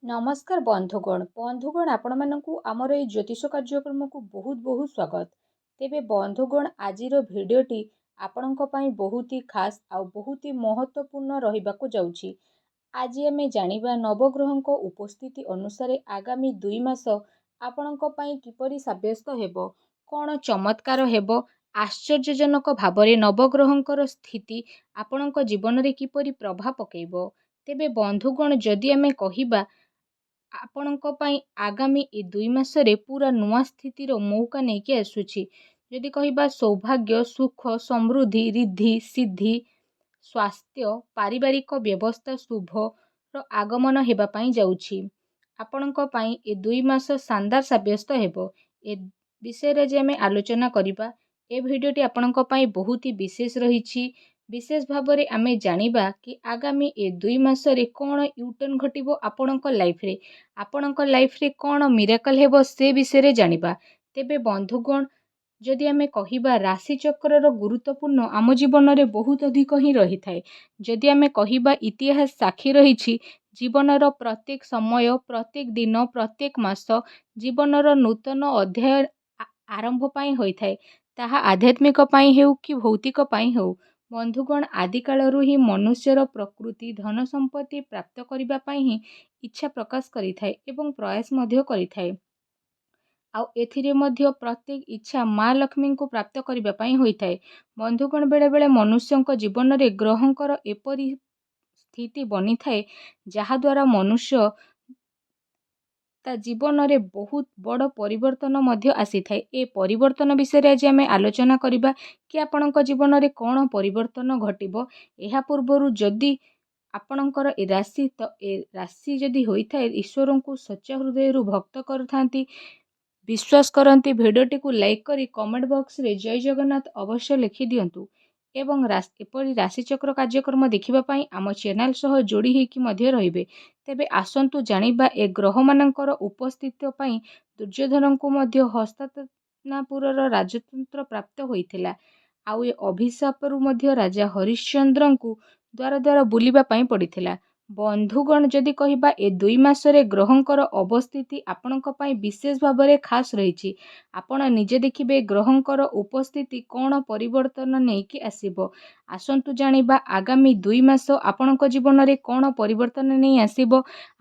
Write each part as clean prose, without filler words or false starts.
ନମସ୍କାର ବନ୍ଧୁଗଣ ଆପଣମାନଙ୍କୁ ଆମର ଏହି ଜ୍ୟୋତିଷ କାର୍ଯ୍ୟକ୍ରମକୁ ବହୁତ ସ୍ୱାଗତ। ତେବେ ବନ୍ଧୁଗଣ ଆଜିର ଭିଡ଼ିଓଟି ଆପଣଙ୍କ ପାଇଁ ବହୁତ ହି ଖାସ୍ ଆଉ ବହୁତ ହି ମହତ୍ତ୍ୱପୂର୍ଣ୍ଣ ରହିବାକୁ ଯାଉଛି। ଆଜି ଆମେ ଜାଣିବା ନବଗ୍ରହଙ୍କ ଉପସ୍ଥିତି ଅନୁସାରେ ଆଗାମୀ 2 ମାସ ଆପଣଙ୍କ ପାଇଁ କିପରି ସାବ୍ୟସ୍ତ ହେବ, କ'ଣ ଚମତ୍କାର ହେବ, ଆଶ୍ଚର୍ଯ୍ୟଜନକ ଭାବରେ ନବଗ୍ରହଙ୍କର ସ୍ଥିତି ଆପଣଙ୍କ ଜୀବନରେ କିପରି ପ୍ରଭାବ ପକାଇବ। ତେବେ ବନ୍ଧୁଗଣ ଯଦି ଆମେ କହିବା ଆପଣଙ୍କ ପାଇଁ ଆଗାମୀ ଏ 2 ମାସରେ ପୁରା ନୂଆ ସ୍ଥିତିର ମଉକା ନେଇକି ଆସୁଛି। ଯଦି କହିବା ସୌଭାଗ୍ୟ, ସୁଖ, ସମୃଦ୍ଧି, ରିଦ୍ଧି, ସିଦ୍ଧି, ସ୍ୱାସ୍ଥ୍ୟ, ପାରିବାରିକ ବ୍ୟବସ୍ଥା ଶୁଭର ଆଗମନ ହେବା ପାଇଁ ଯାଉଛି। ଆପଣଙ୍କ ପାଇଁ ଏ 2 ମାସ ଶାନଦାର ସାବ୍ୟସ୍ତ ହେବ। ଏ ବିଷୟରେ ଯେ ଆମେ ଆଲୋଚନା କରିବା, ଏ ଭିଡ଼ିଓଟି ଆପଣଙ୍କ ପାଇଁ ବହୁତ ହି ବିଶେଷ ରହିଛି। ବିଶେଷ ଭାବରେ ଆମେ ଜାଣିବା କି ଆଗାମୀ ଏ 2 ମାସରେ କ'ଣ ୟୁଟର୍ନ ଘଟିବ ଆପଣଙ୍କ ଲାଇଫରେ। ଆପଣଙ୍କ ଲାଇଫରେ କ'ଣ ମିରାକଲ ହେବ ସେ ବିଷୟରେ ଜାଣିବା। ତେବେ ବନ୍ଧୁଗଣ ଯଦି ଆମେ କହିବା ରାଶିଚକ୍ରର ଗୁରୁତ୍ୱପୂର୍ଣ୍ଣ ଆମ ଜୀବନରେ ବହୁତ ଅଧିକ ହିଁ ରହିଥାଏ। ଯଦି ଆମେ କହିବା ଇତିହାସ ସାକ୍ଷୀ ରହିଛି ଜୀବନର ପ୍ରତ୍ୟେକ ସମୟ, ପ୍ରତ୍ୟେକ ଦିନ, ପ୍ରତ୍ୟେକ ମାସ ଜୀବନର ନୂତନ ଅଧ୍ୟାୟ ଆରମ୍ଭ ପାଇଁ ହୋଇଥାଏ। ତାହା ଆଧ୍ୟାତ୍ମିକ ପାଇଁ ହେଉ କି ଭୌତିକ ପାଇଁ ହେଉ। ବନ୍ଧୁଗଣ ଆଦିକାଳରୁ ହିଁ ମନୁଷ୍ୟର ପ୍ରକୃତି ଧନ ସମ୍ପତ୍ତି ପ୍ରାପ୍ତ କରିବା ପାଇଁ ହିଁ ଇଚ୍ଛା ପ୍ରକାଶ କରିଥାଏ ଏବଂ ପ୍ରୟାସ ମଧ୍ୟ କରିଥାଏ। ଆଉ ଏଥିରେ ମଧ୍ୟ ପ୍ରତ୍ୟେକ ଇଚ୍ଛା ମା ଲକ୍ଷ୍ମୀଙ୍କୁ ପ୍ରାପ୍ତ କରିବା ପାଇଁ ହୋଇଥାଏ। ବନ୍ଧୁଗଣ ବେଳେବେଳେ ମନୁଷ୍ୟଙ୍କ ଜୀବନରେ ଗ୍ରହଙ୍କର ଏପରି ସ୍ଥିତି ବନିଥାଏ ଯାହାଦ୍ୱାରା ମନୁଷ୍ୟ ତା ଜୀବନରେ ବହୁତ ବଡ଼ ପରିବର୍ତ୍ତନ ମଧ୍ୟ ଆସିଥାଏ। ଏ ପରିବର୍ତ୍ତନ ବିଷୟରେ ଆଜି ଆମେ ଆଲୋଚନା କରିବା କି ଆପଣଙ୍କ ଜୀବନରେ କ'ଣ ପରିବର୍ତ୍ତନ ଘଟିବ। ଏହା ପୂର୍ବରୁ ଯଦି ଆପଣଙ୍କର ଏ ରାଶି ତ ଏ ରାଶି ଯଦି ହୋଇଥାଏ ଈଶ୍ୱରଙ୍କୁ ସଚ୍ଚା ହୃଦୟରୁ ଭକ୍ତ କରୁଥାନ୍ତି, ବିଶ୍ୱାସ କରନ୍ତି, ଭିଡ଼ିଓଟିକୁ ଲାଇକ୍ କରି କମେଣ୍ଟ ବକ୍ସରେ ଜୟ ଜଗନ୍ନାଥ ଅବଶ୍ୟ ଲେଖିଦିଅନ୍ତୁ ଏବଂ ଏପରି ରାଶିଚକ୍ର କାର୍ଯ୍ୟକ୍ରମ ଦେଖିବା ପାଇଁ ଆମ ଚ୍ୟାନେଲ ସହ ଯୋଡ଼ି ହୋଇକି ମଧ୍ୟ ରହିବେ। ତେବେ ଆସନ୍ତୁ ଜାଣିବା ଏ ଗ୍ରହମାନଙ୍କର ଉପସ୍ଥିତି ପାଇଁ ଦୁର୍ଯ୍ୟୋଧନଙ୍କୁ ମଧ୍ୟ ହସ୍ତିନାପୁରର ରାଜତନ୍ତ୍ର ପ୍ରାପ୍ତ ହୋଇଥିଲା। ଆଉ ଏ ଅଭିଶାପରୁ ମଧ୍ୟ ରାଜା ହରିଶ୍ଚନ୍ଦ୍ରଙ୍କୁ ଦ୍ୱାର ଦ୍ୱାର ବୁଲିବା ପାଇଁ ପଡ଼ିଥିଲା। ବନ୍ଧୁଗଣ ଯଦି କହିବା ଏ 2 ମାସରେ ଗ୍ରହଙ୍କର ଅବସ୍ଥିତି ଆପଣଙ୍କ ପାଇଁ ବିଶେଷ ଭାବରେ ଖାସ୍ ରହିଛି। ଆପଣ ନିଜେ ଦେଖିବେ ଗ୍ରହଙ୍କର ଉପସ୍ଥିତି କ'ଣ ପରିବର୍ତ୍ତନ ନେଇକି ଆସିବ। ଆସନ୍ତୁ ଜାଣିବା ଆଗାମୀ 2 ମାସ ଆପଣଙ୍କ ଜୀବନରେ କ'ଣ ପରିବର୍ତ୍ତନ ନେଇ ଆସିବ।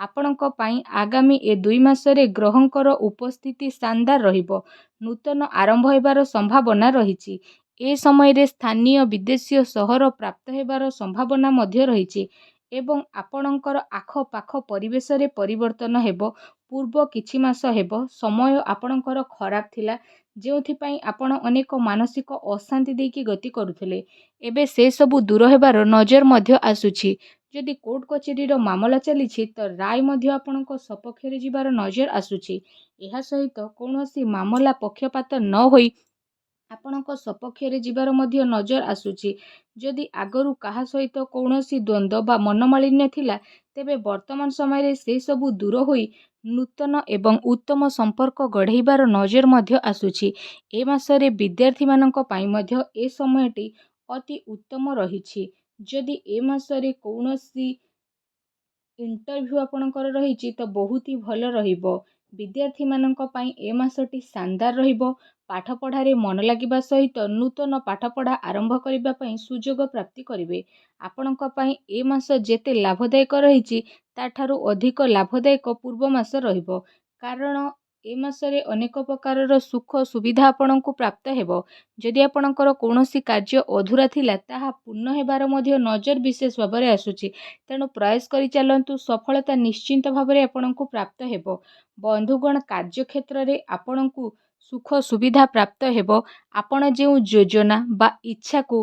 ଆପଣଙ୍କ ପାଇଁ ଆଗାମୀ ଏ 2 ମାସରେ ଗ୍ରହଙ୍କର ଉପସ୍ଥିତି ଶାନଦାର ରହିବ। ନୂତନ ଆରମ୍ଭ ହେବାର ସମ୍ଭାବନା ରହିଛି। ଏ ସମୟରେ ସ୍ଥାନୀୟ ବିଦେଶୀୟ ସହର ପ୍ରାପ୍ତ ହେବାର ସମ୍ଭାବନା ମଧ୍ୟ ରହିଛି ଏବଂ ଆପଣଙ୍କର ଆଖପାଖ ପରିବେଶରେ ପରିବର୍ତ୍ତନ ହେବ। ପୂର୍ବ କିଛି ମାସ ହେବ ସମୟ ଆପଣଙ୍କର ଖରାପ ଥିଲା, ଯେଉଁଥିପାଇଁ ଆପଣ ଅନେକ ମାନସିକ ଅଶାନ୍ତି ଦେଇକି ଗତି କରୁଥିଲେ। ଏବେ ସେସବୁ ଦୂର ହେବାର ନଜର ମଧ୍ୟ ଆସୁଛି। ଯଦି କୋର୍ଟ କଚେରୀର ମାମଲା ଚାଲିଛି ତ ରାୟ ମଧ୍ୟ ଆପଣଙ୍କ ସପକ୍ଷରେ ଯିବାର ନଜର ଆସୁଛି। ଏହା ସହିତ କୌଣସି ମାମଲା ପକ୍ଷପାତ ନ ହୋଇ ଆପଣଙ୍କ ସପକ୍ଷରେ ଯିବାର ମଧ୍ୟ ନଜର ଆସୁଛି। ଯଦି ଆଗରୁ କାହା ସହିତ କୌଣସି ଦ୍ୱନ୍ଦ୍ୱ ବା ମନମାଳିନ୍ୟ ଥିଲା, ତେବେ ବର୍ତ୍ତମାନ ସମୟରେ ସେସବୁ ଦୂର ହୋଇ ନୂତନ ଏବଂ ଉତ୍ତମ ସମ୍ପର୍କ ଗଢ଼େଇବାର ନଜର ମଧ୍ୟ ଆସୁଛି। ଏ ମାସରେ ବିଦ୍ୟାର୍ଥୀମାନଙ୍କ ପାଇଁ ମଧ୍ୟ ଏ ସମୟଟି ଅତି ଉତ୍ତମ ରହିଛି। ଯଦି ଏ ମାସରେ କୌଣସି ଇଣ୍ଟରଭ୍ୟୁ ଆପଣଙ୍କର ରହିଛି ତ ବହୁତ ହି ଭଲ ରହିବ। ବିଦ୍ୟାର୍ଥୀମାନଙ୍କ ପାଇଁ ଏ ମାସଟି ଶାନଦାର ରହିବ। ପାଠପଢ଼ାରେ ମନ ଲାଗିବା ସହିତ ନୂତନ ପାଠପଢ଼ା ଆରମ୍ଭ କରିବା ପାଇଁ ସୁଯୋଗ ପ୍ରାପ୍ତି କରିବେ। ଆପଣଙ୍କ ପାଇଁ ଏ ମାସ ଯେତେ ଲାଭଦାୟକ ରହିଛି ତାଠାରୁ ଅଧିକ ଲାଭଦାୟକ ପୂର୍ବ ମାସ ରହିବ। କାରଣ ଏ ମାସରେ ଅନେକ ପ୍ରକାରର ସୁଖ ସୁବିଧା ଆପଣଙ୍କୁ ପ୍ରାପ୍ତ ହେବ। ଯଦି ଆପଣଙ୍କର କୌଣସି କାର୍ଯ୍ୟ ଅଧୁରା ଥିଲା ତାହା ପୂର୍ଣ୍ଣ ହେବାର ମଧ୍ୟ ନଜର ବିଶେଷ ଭାବରେ ଆସୁଛି। ତେଣୁ ପ୍ରୟାସ କରି ଚାଲନ୍ତୁ, ସଫଳତା ନିଶ୍ଚିନ୍ତ ଭାବରେ ଆପଣଙ୍କୁ ପ୍ରାପ୍ତ ହେବ। ବନ୍ଧୁଗଣ କାର୍ଯ୍ୟକ୍ଷେତ୍ରରେ ଆପଣଙ୍କୁ ସୁଖ ସୁବିଧା ପ୍ରାପ୍ତ ହେବ। ଆପଣ ଯେଉଁ ଯୋଜନା ବା ଇଚ୍ଛାକୁ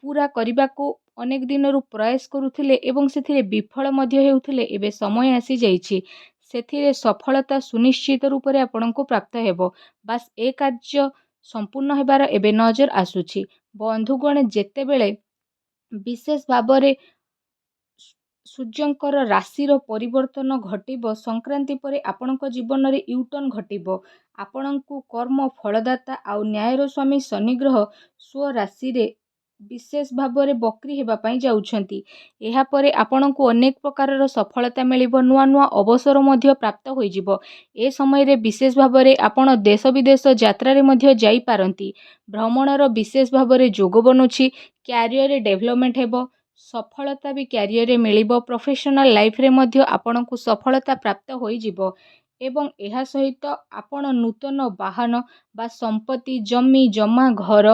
ପୂରା କରିବାକୁ ଅନେକ ଦିନରୁ ପ୍ରୟାସ କରୁଥିଲେ ଏବଂ ସେଥିରେ ବିଫଳ ମଧ୍ୟ ହେଉଥିଲେ, ଏବେ ସମୟ ଆସିଯାଇଛି ସେଥିରେ ସଫଳତା ସୁନିଶ୍ଚିତ ରୂପରେ ଆପଣଙ୍କୁ ପ୍ରାପ୍ତ ହେବ। ବାସ୍ ଏ କାର୍ଯ୍ୟ ସମ୍ପୂର୍ଣ୍ଣ ହେବାର ଏବେ ନଜର ଆସୁଛି। ବନ୍ଧୁଗଣ ଯେତେବେଳେ ବିଶେଷ ଭାବରେ ସୂର୍ଯ୍ୟଙ୍କର ରାଶିର ପରିବର୍ତ୍ତନ ଘଟିବ, ସଂକ୍ରାନ୍ତି ପରେ ଆପଣଙ୍କ ଜୀବନରେ ୟୁଟର୍ନ ଘଟିବ। ଆପଣଙ୍କୁ କର୍ମ ଫଳଦାତା ଆଉ ନ୍ୟାୟର ସ୍ୱାମୀ ଶନି ଗ୍ରହ ସ୍ୱରାଶିରେ ବିଶେଷ ଭାବରେ ବକ୍ରି ହେବା ପାଇଁ ଯାଉଛନ୍ତି। ଏହାପରେ ଆପଣଙ୍କୁ ଅନେକ ପ୍ରକାରର ସଫଳତା ମିଳିବ, ନୂଆ ନୂଆ ଅବସର ମଧ୍ୟ ପ୍ରାପ୍ତ ହୋଇଯିବ। ଏ ସମୟରେ ବିଶେଷ ଭାବରେ ଆପଣ ଦେଶ ବିଦେଶ ଯାତ୍ରାରେ ମଧ୍ୟ ଯାଇପାରନ୍ତି। ଭ୍ରମଣର ବିଶେଷ ଭାବରେ ଯୋଗ ବନୁଛି। କ୍ୟାରିୟରରେ ଡେଭଲପମେଣ୍ଟ ହେବ, ସଫଳତା ବି କ୍ୟାରିୟରରେ ମିଳିବ। ପ୍ରଫେସନାଲ ଲାଇଫରେ ମଧ୍ୟ ଆପଣଙ୍କୁ ସଫଳତା ପ୍ରାପ୍ତ ହୋଇଯିବ ଏବଂ ଏହା ସହିତ ଆପଣ ନୂତନ ବାହନ ବା ସମ୍ପତ୍ତି, ଜମି ଜମା, ଘର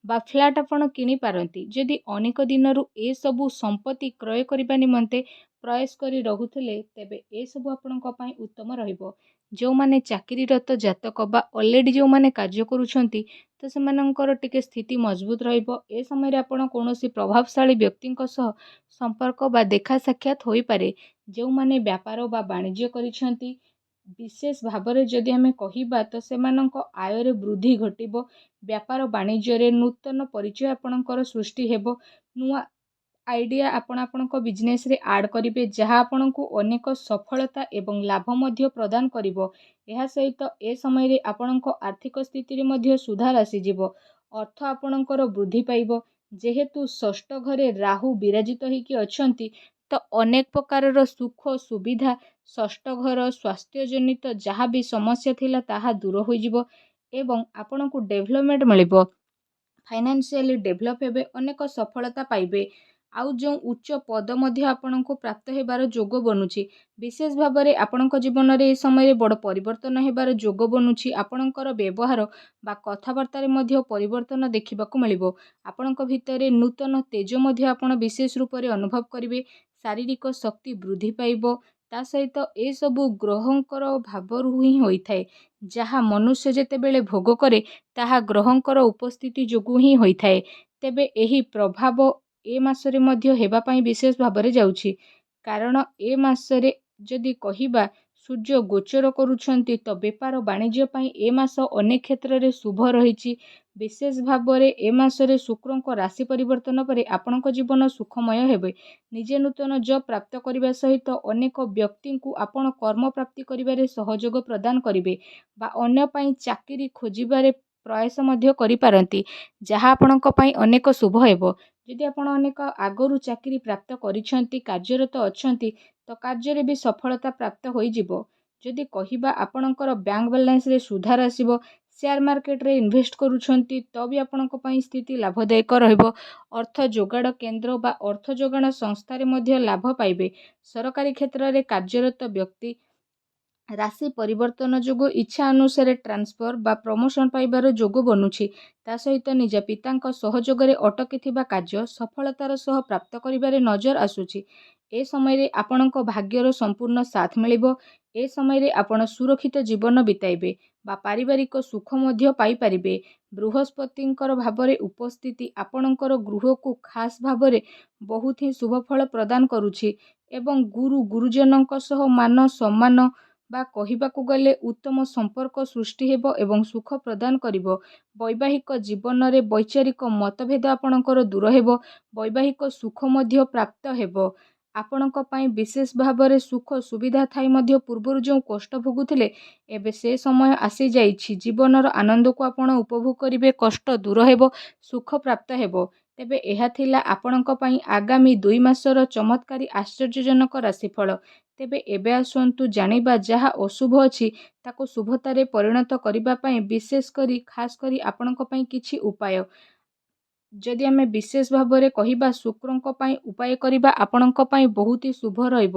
ବା ଫ୍ଲାଟ୍ ଆପଣ କିଣିପାରନ୍ତି। ଯଦି ଅନେକ ଦିନରୁ ଏସବୁ ସମ୍ପତ୍ତି କ୍ରୟ କରିବା ନିମନ୍ତେ ପ୍ରୟାସ କରି ରହୁଥିଲେ, ତେବେ ଏସବୁ ଆପଣଙ୍କ ପାଇଁ ଉତ୍ତମ ରହିବ। ଯେଉଁମାନେ ଚାକିରିରତ ଜାତକ ବା ଅଲରେଡ଼ି ଯେଉଁମାନେ କାର୍ଯ୍ୟ କରୁଛନ୍ତି, ତ ସେମାନଙ୍କର ଟିକେ ସ୍ଥିତି ମଜବୁତ ରହିବ। ଏ ସମୟରେ ଆପଣ କୌଣସି ପ୍ରଭାବଶାଳୀ ବ୍ୟକ୍ତିଙ୍କ ସହ ସମ୍ପର୍କ ବା ଦେଖା ସାକ୍ଷାତ ହୋଇପାରେ। ଯେଉଁମାନେ ବ୍ୟାପାର ବା ବାଣିଜ୍ୟ କରିଛନ୍ତି, ବିଶେଷ ଭାବରେ ଯଦି ଆମେ କହିବା ତ ସେମାନଙ୍କ ଆୟରେ ବୃଦ୍ଧି ଘଟିବ। ବ୍ୟାପାର ବାଣିଜ୍ୟରେ ନୂତନ ପରିଚୟ ଆପଣଙ୍କର ସୃଷ୍ଟି ହେବ। ନୂଆ ଆଇଡ଼ିଆ ଆପଣ ଆପଣଙ୍କ ବିଜନେସରେ ଆଡ଼୍ କରିବେ, ଯାହା ଆପଣଙ୍କୁ ଅନେକ ସଫଳତା ଏବଂ ଲାଭ ମଧ୍ୟ ପ୍ରଦାନ କରିବ। ଏହା ସହିତ ଏ ସମୟରେ ଆପଣଙ୍କ ଆର୍ଥିକ ସ୍ଥିତିରେ ମଧ୍ୟ ସୁଧାର ଆସିଯିବ। ଅର୍ଥ ଆପଣଙ୍କର ବୃଦ୍ଧି ପାଇବ। ଯେହେତୁ ଷଷ୍ଠ ଘରେ ରାହୁ ବିରାଜିତ ହୋଇକି ଅଛନ୍ତି, ତ ଅନେକ ପ୍ରକାରର ସୁଖ ସୁବିଧା, ଷଷ୍ଠ ଘର ସ୍ୱାସ୍ଥ୍ୟଜନିତ ଯାହା ବି ସମସ୍ୟା ଥିଲା ତାହା ଦୂର ହୋଇଯିବ ଏବଂ ଆପଣଙ୍କୁ ଡେଭଲପମେଣ୍ଟ ମିଳିବ। ଫାଇନାନ୍ସିଆଲି ଡେଭଲପ ହେବେ, ଅନେକ ସଫଳତା ପାଇବେ। ଆଉ ଯେଉଁ ଉଚ୍ଚ ପଦ ମଧ୍ୟ ଆପଣଙ୍କୁ ପ୍ରାପ୍ତ ହେବାର ଯୋଗ ବନୁଛି। ବିଶେଷ ଭାବରେ ଆପଣଙ୍କ ଜୀବନରେ ଏ ସମୟରେ ବଡ଼ ପରିବର୍ତ୍ତନ ହେବାର ଯୋଗ ବନୁଛି। ଆପଣଙ୍କର ବ୍ୟବହାର ବା କଥାବାର୍ତ୍ତାରେ ମଧ୍ୟ ପରିବର୍ତ୍ତନ ଦେଖିବାକୁ ମିଳିବ। ଆପଣଙ୍କ ଭିତରେ ନୂତନ ତେଜ ମଧ୍ୟ ଆପଣ ବିଶେଷ ରୂପରେ ଅନୁଭବ କରିବେ। ଶାରୀରିକ ଶକ୍ତି ବୃଦ୍ଧି ପାଇବ। ତା ସହିତ ଏସବୁ ଗ୍ରହଙ୍କର ଭାବରୁ ହିଁ ହୋଇଥାଏ। ଯାହା ମନୁଷ୍ୟ ଯେତେବେଳେ ଭୋଗ କରେ, ତାହା ଗ୍ରହଙ୍କର ଉପସ୍ଥିତି ଯୋଗୁଁ ହିଁ ହୋଇଥାଏ। ତେବେ ଏହି ପ୍ରଭାବ ଏ ମାସରେ ମଧ୍ୟ ହେବା ପାଇଁ ବିଶେଷ ଭାବରେ ଯାଉଛି। କାରଣ ଏ ମାସରେ ଯଦି କହିବା ସୂର୍ଯ୍ୟ ଗୋଚର କରୁଛନ୍ତି, ତ ବେପାର ବାଣିଜ୍ୟ ପାଇଁ ଏ ମାସ ଅନେକ କ୍ଷେତ୍ରରେ ଶୁଭ ରହିଛି। ବିଶେଷ ଭାବରେ ଏ ମାସରେ ଶୁକ୍ରଙ୍କ ରାଶି ପରିବର୍ତ୍ତନ ପରେ ଆପଣଙ୍କ ଜୀବନ ସୁଖମୟ ହେବେ। ନିଜେ ନୂତନ ଜବ୍ ପ୍ରାପ୍ତ କରିବା ସହିତ ଅନେକ ବ୍ୟକ୍ତିଙ୍କୁ ଆପଣ କର୍ମ ପ୍ରାପ୍ତି କରିବାରେ ସହଯୋଗ ପ୍ରଦାନ କରିବେ ବା ଅନ୍ୟ ପାଇଁ ଚାକିରି ଖୋଜିବାରେ ପ୍ରୟାସ ମଧ୍ୟ କରିପାରନ୍ତି, ଯାହା ଆପଣଙ୍କ ପାଇଁ ଅନେକ ଶୁଭ ହେବ। ଯଦି ଆପଣ ଅନେକ ଆଗରୁ ଚାକିରି ପ୍ରାପ୍ତ କରିଛନ୍ତି, କାର୍ଯ୍ୟରତ ଅଛନ୍ତି, ତ କାର୍ଯ୍ୟରେ ବି ସଫଳତା ପ୍ରାପ୍ତ ହୋଇଯିବ। ଯଦି କହିବା ଆପଣଙ୍କର ବ୍ୟାଙ୍କ ବାଲାନ୍ସରେ ସୁଧାର ଆସିବ, ସେୟାର ମାର୍କେଟରେ ଇନଭେଷ୍ଟ କରୁଛନ୍ତି, ତ ବି ଆପଣଙ୍କ ପାଇଁ ସ୍ଥିତି ଲାଭଦାୟକ ରହିବ। ଅର୍ଥ ଯୋଗାଡ଼ କେନ୍ଦ୍ର ବା ଅର୍ଥ ଯୋଗାଣ ସଂସ୍ଥାରେ ମଧ୍ୟ ଲାଭ ପାଇବେ। ସରକାରୀ କ୍ଷେତ୍ରରେ କାର୍ଯ୍ୟରତ ବ୍ୟକ୍ତି ରାଶି ପରିବର୍ତ୍ତନ ଯୋଗୁଁ ଇଚ୍ଛା ଅନୁସାରେ ଟ୍ରାନ୍ସଫର ବା ପ୍ରମୋଶନ ପାଇବାର ଯୋଗ ବନୁଛି। ତା ସହିତ ନିଜ ପିତାଙ୍କ ସହଯୋଗରେ ଅଟକିଥିବା କାର୍ଯ୍ୟ ସଫଳତାର ସହ ପ୍ରାପ୍ତ କରିବାରେ ନଜର ଆସୁଛି। ଏ ସମୟରେ ଆପଣଙ୍କ ଭାଗ୍ୟର ସମ୍ପୂର୍ଣ୍ଣ ସାଥ ମିଳିବ। ଏ ସମୟରେ ଆପଣ ସୁରକ୍ଷିତ ଜୀବନ ବିତାଇବେ ବା ପାରିବାରିକ ସୁଖ ମଧ୍ୟ ପାଇପାରିବେ। ବୃହସ୍ପତିଙ୍କର ଭାବରେ ଉପସ୍ଥିତି ଆପଣଙ୍କର ଗୃହକୁ ଖାସ ଭାବରେ ବହୁତ ହିଁ ଶୁଭ ଫଳ ପ୍ରଦାନ କରୁଛି ଏବଂ ଗୁରୁଜନଙ୍କ ସହ ମାନ ସମ୍ମାନ ବା କହିବାକୁ ଗଲେ ଉତ୍ତମ ସମ୍ପର୍କ ସୃଷ୍ଟି ହେବ ଏବଂ ସୁଖ ପ୍ରଦାନ କରିବ। ବୈବାହିକ ଜୀବନରେ ବୈଚାରିକ ମତଭେଦ ଆପଣଙ୍କର ଦୂର ହେବ। ବୈବାହିକ ସୁଖ ମଧ୍ୟ ପ୍ରାପ୍ତ ହେବ। ଆପଣଙ୍କ ପାଇଁ ବିଶେଷ ଭାବରେ ସୁଖ ସୁବିଧା ଥାଇ ମଧ୍ୟ ପୂର୍ବରୁ ଯେଉଁ କଷ୍ଟ ଭୋଗୁଥିଲେ, ଏବେ ସେ ସମୟ ଆସିଯାଇଛି। ଜୀବନର ଆନନ୍ଦକୁ ଆପଣ ଉପଭୋଗ କରିବେ, କଷ୍ଟ ଦୂର ହେବ, ସୁଖ ପ୍ରାପ୍ତ ହେବ। ତେବେ ଏହା ଥିଲା ଆପଣଙ୍କ ପାଇଁ ଆଗାମୀ 2 ମାସର ଚମତ୍କାରୀ ଆଶ୍ଚର୍ଯ୍ୟଜନକ ରାଶିଫଳ। ତେବେ ଏବେ ଆସନ୍ତୁ ଜାଣିବା ଯାହା ଅଶୁଭ ଅଛି ତାକୁ ଶୁଭତାରେ ପରିଣତ କରିବା ପାଇଁ ବିଶେଷ କରି ଖାସ କରି ଆପଣଙ୍କ ପାଇଁ କିଛି ଉପାୟ। ଯଦି ଆମେ ବିଶେଷ ଭାବରେ କହିବା ଶୁକ୍ରଙ୍କ ପାଇଁ ଉପାୟ କରିବା ଆପଣଙ୍କ ପାଇଁ ବହୁତ ହି ଶୁଭ ରହିବ।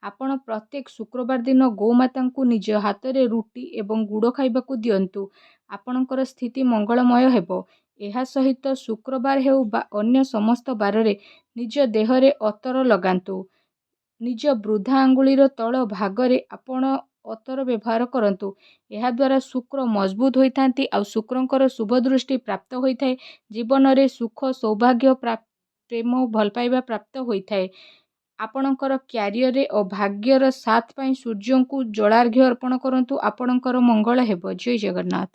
ଆପଣ ପ୍ରତ୍ୟେକ ଶୁକ୍ରବାର ଦିନ ଗୋମାତାଙ୍କୁ ନିଜ ହାତରେ ରୁଟି ଏବଂ ଗୁଡ଼ ଖାଇବାକୁ ଦିଅନ୍ତୁ। ଆପଣଙ୍କର ସ୍ଥିତି ମଙ୍ଗଳମୟ ହେବ। ଏହା ସହିତ ଶୁକ୍ରବାର ହେଉ ବା ଅନ୍ୟ ସମସ୍ତ ବାରରେ ନିଜ ଦେହରେ ଅତର ଲଗାନ୍ତୁ। ନିଜ ବୃଦ୍ଧା ଆଙ୍ଗୁଳିର ତଳ ଭାଗରେ ଆପଣ ଅତର ବ୍ୟବହାର କରନ୍ତୁ। ଏହାଦ୍ୱାରା ଶୁକ୍ର ମଜବୁତ ହୋଇଥାନ୍ତି ଆଉ ଶୁକ୍ରଙ୍କର ଶୁଭ ଦୃଷ୍ଟି ପ୍ରାପ୍ତ ହୋଇଥାଏ। ଜୀବନରେ ସୁଖ ସୌଭାଗ୍ୟ ପ୍ରେମ ଭଲ ପାଇବା ପ୍ରାପ୍ତ ହୋଇଥାଏ। ଆପଣଙ୍କର କ୍ୟାରିୟରରେ ଓ ଭାଗ୍ୟର ସାଥ ପାଇଁ ସୂର୍ଯ୍ୟଙ୍କୁ ଜଳାର୍ଘ୍ୟ ଅର୍ପଣ କରନ୍ତୁ। ଆପଣଙ୍କର ମଙ୍ଗଳ ହେବ। ଜୟ ଜଗନ୍ନାଥ।